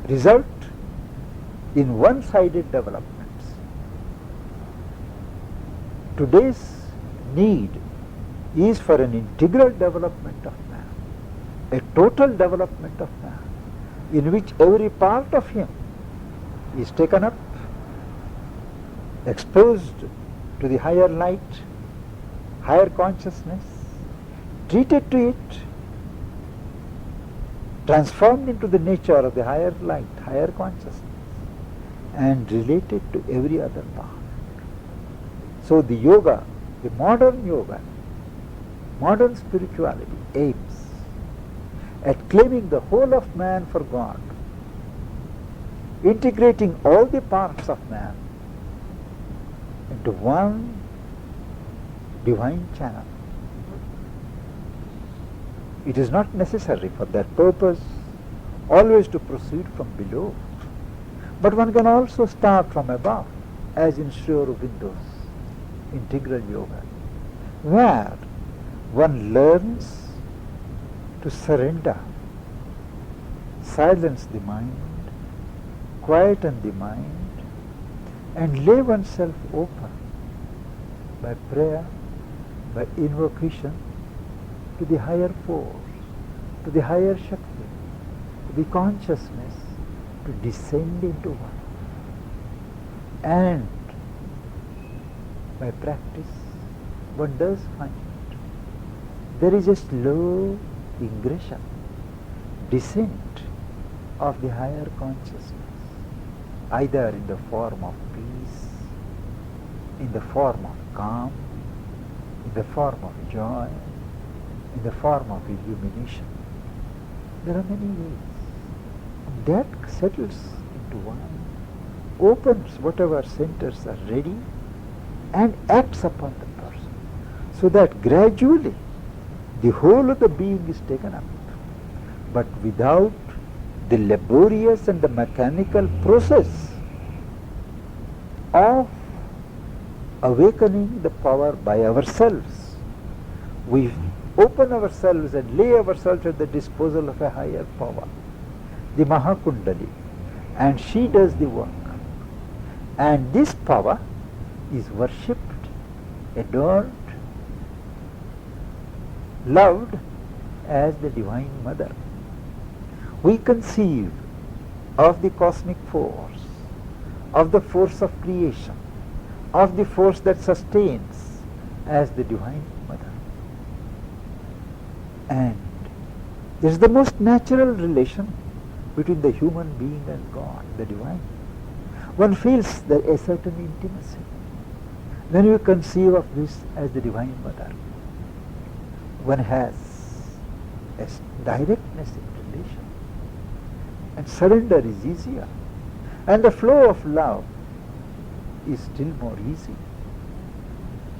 result in one-sided developments. Today's need is for an integral development of man, a total development of man, in which every part of him is taken up, exposed to the higher light, higher consciousness, treated to it, transformed into the nature of the higher light, higher consciousness, and related to every other part. So the yoga, the modern yoga, modern spirituality aims at claiming the whole of man for God, integrating all the parts of man into one divine channel. It is not necessary for that purpose always to proceed from below, but one can also start from above, as in Sri Aurobindo's integral yoga, where one learns to surrender, silence the mind, quieten the mind, and lay oneself open by prayer, by invocation, to the higher force, to the higher Shakti, to the consciousness, to descend into one. And by practice, one does find there is a slow ingression, descent of the higher consciousness, either in the form of peace, in the form of calm, in the form of joy, in the form of illumination. There are many ways. That settles into one, opens whatever centers are ready, and acts upon the person, so that gradually the whole of the being is taken up, but without the laborious and the mechanical process of awakening the power by ourselves, We open ourselves and lay ourselves at the disposal of a higher power, the Mahakundali, and she does the work. And this power is worshipped, adored, loved as the Divine Mother. We conceive of the cosmic force, of the force of creation, of the force that sustains as the Divine Mother. And this is the most natural relation between the human being and God, the Divine. One feels that a certain intimacy when you conceive of this as the Divine Mother. One has a directness in relation, and surrender is easier, and the flow of love is still more easy,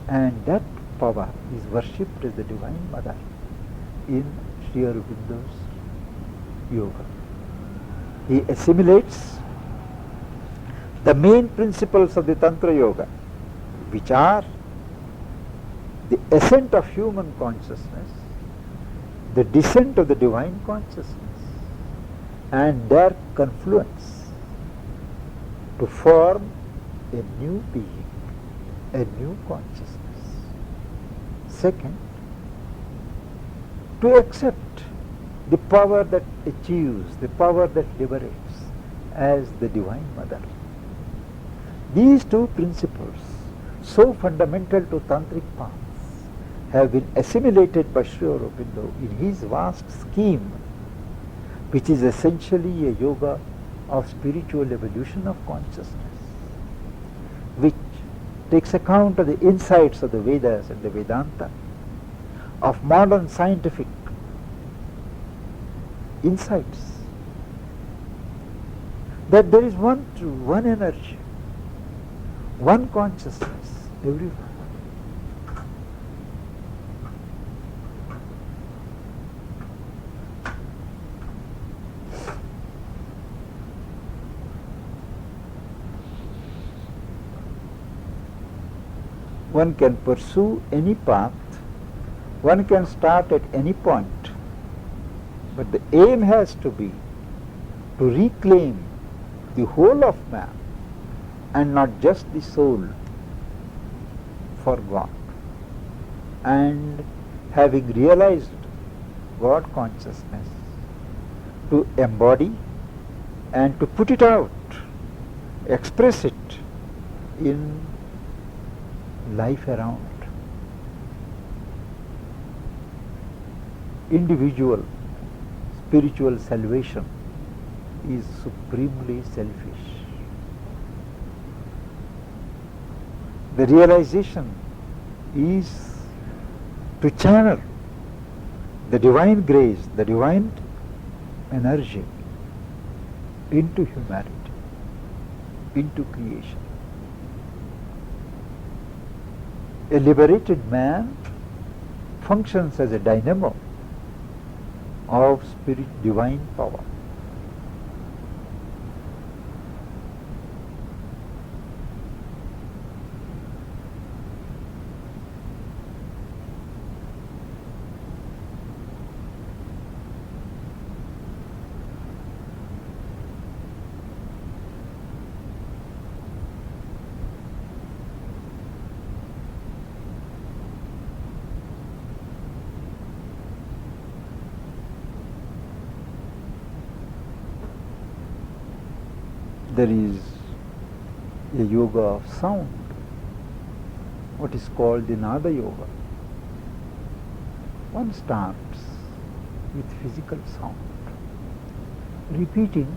and that power is worshipped as the Divine Mother in Sri Aurobindo's yoga. He assimilates the main principles of the Tantra Yoga, which are the ascent of human consciousness, the descent of the divine consciousness, and their confluence to form a new being, a new consciousness. Second, to accept the power that achieves, the power that liberates as the Divine Mother. These two principles, so fundamental to tantric paths, have been assimilated by Sri Aurobindo in his vast scheme, which is essentially a yoga of spiritual evolution of consciousness, which takes account of the insights of the Vedas and the Vedanta, of modern scientific insights, that there is one truth, one energy, one consciousness everywhere. One can pursue any path, one can start at any point, but the aim has to be to reclaim the whole of man and not just the soul for God. And having realized God consciousness, to embody and to put it out, express it in life around. Individual spiritual salvation is supremely selfish. The realization is to channel the divine grace, the divine energy into humanity, into creation. A liberated man functions as a dynamo of spirit, divine power. There is a yoga of sound, what is called the Nada Yoga. One starts with physical sound, repeating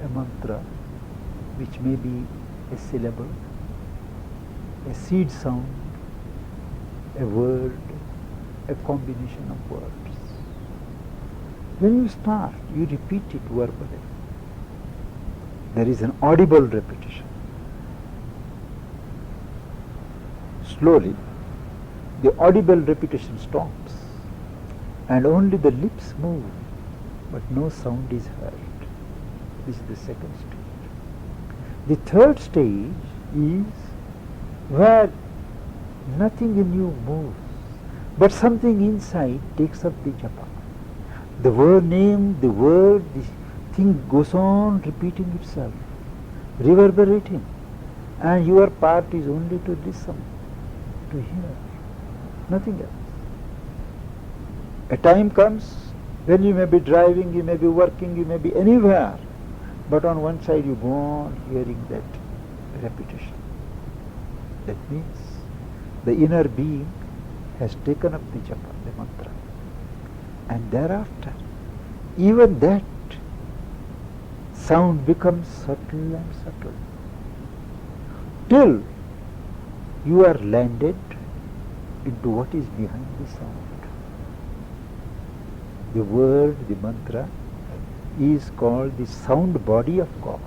a mantra which may be a syllable, a seed sound, a word, a combination of words. When you start, you repeat it verbally. There is an audible repetition. Slowly, the audible repetition stops and only the lips move, but no sound is heard. This is the second stage. The third stage is where nothing in you moves, But something inside takes up the japa. The word name, the word, the thing goes on repeating itself, reverberating, and your part is only to listen, to hear, nothing else. A time comes when you may be driving, you may be working, you may be anywhere, but on one side you go on hearing that repetition. That means the inner being has taken up the japa, the mantra. And thereafter, even that sound becomes subtle and subtle, till you are landed into what is behind the sound. The word, the mantra, is called the sound body of God.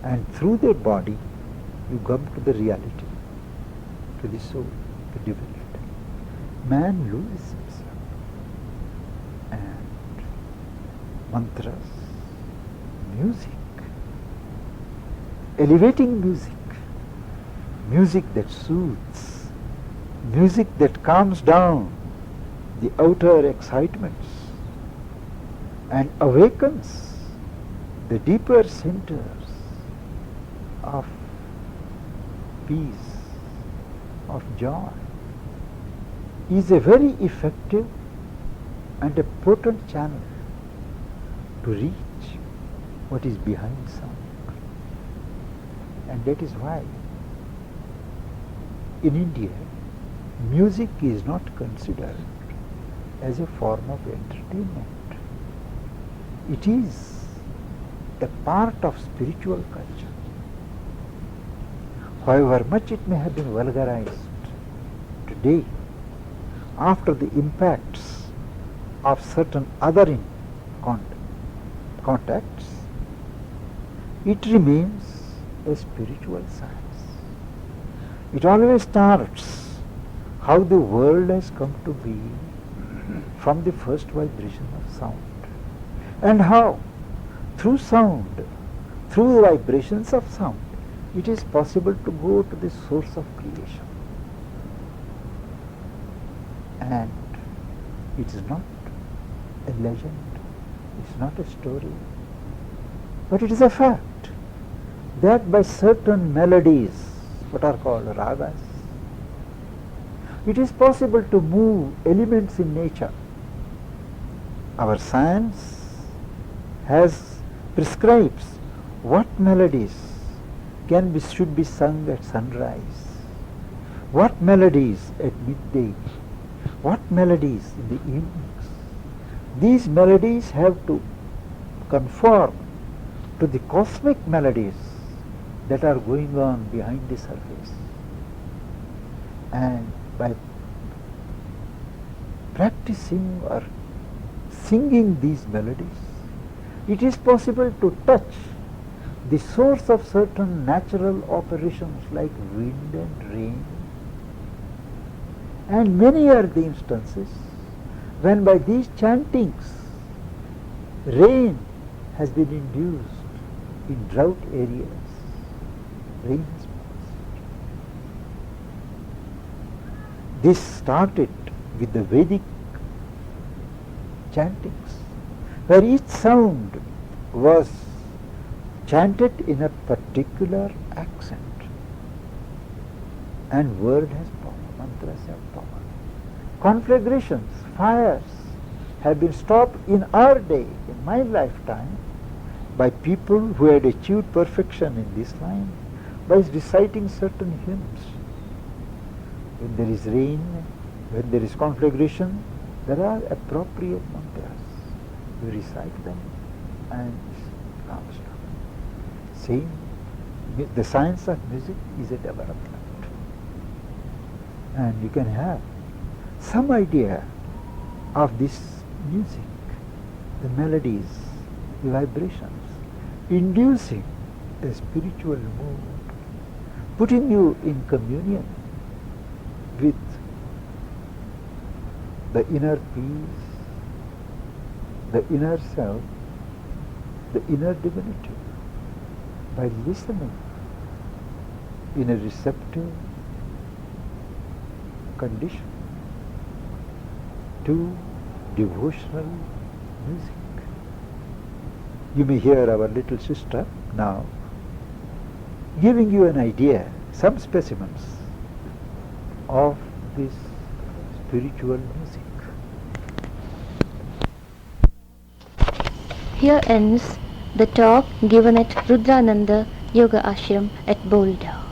And through that body, you come to the reality, to the soul, to divinity. Man loses himself. And mantras, music, elevating music, music that soothes, music that calms down the outer excitements and awakens the deeper centers of peace, of joy, is a very effective and a potent channel to reach what is behind sound. And that is why in India, music is not considered as a form of entertainment. It is a part of spiritual culture. However much it may have been vulgarized today, after the impacts of certain other contacts, it remains a spiritual science. It always starts how the world has come to be from the first vibration of sound, and how through sound, through the vibrations of sound, it is possible to go to the source of creation. And it is not a legend, it is not a story, but it is a fact that by certain melodies, what are called ragas, it is possible to move elements in nature. Our science prescribes what melodies should be sung at sunrise, what melodies at midday, what melodies in the evenings. These melodies have to conform to the cosmic melodies that are going on behind the surface. And by practicing or singing these melodies, it is possible to touch the source of certain natural operations like wind and rain. And many are the instances when by these chantings rain has been induced in drought areas. Rain has passed. This started with the Vedic chantings, where each sound was chanted in a particular accent. And word has power, mantras have power. Conflagrations, fires have been stopped in our day, in my lifetime, by people who had achieved perfection in this line by reciting certain hymns. When there is rain, when there is conflagration, there are appropriate mantras. You recite them and it comes down. Same, the science of music is a development. And you can have some idea of this music, the melodies, the vibrations, inducing a spiritual mood, putting you in communion with the inner peace, the inner self, the inner divinity, by listening in a receptive condition to devotional music. You may hear our little sister now giving you an idea, some specimens of this spiritual music. Here ends the talk given at Rudrananda Yoga Ashram at Boulder.